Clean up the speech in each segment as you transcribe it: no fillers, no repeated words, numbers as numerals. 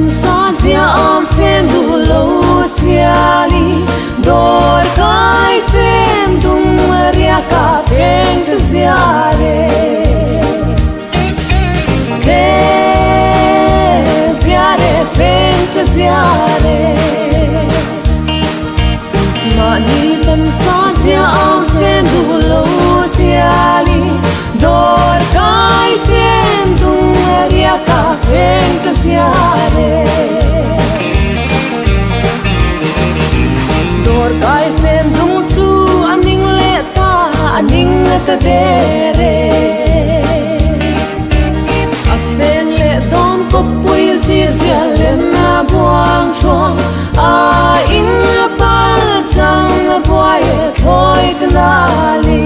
tâm sa dia am phen du lo siali dor kai phen dung ria ka phen ziare ke ziare phen ziare mani tâm sa dia am phen du lo siali dor kai phen dung ria ka phen ziare dor kai phen dung chu aning le ta aning ta dere a phen le don ko pui zia le na buang chong a in pa chang boy thoi na li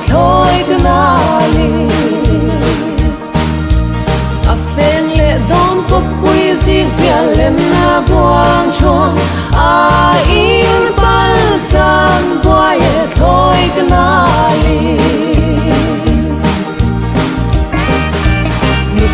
thoi na li a phen le don ko pui zia le na buang chong a in pal chan boy thoi na li mi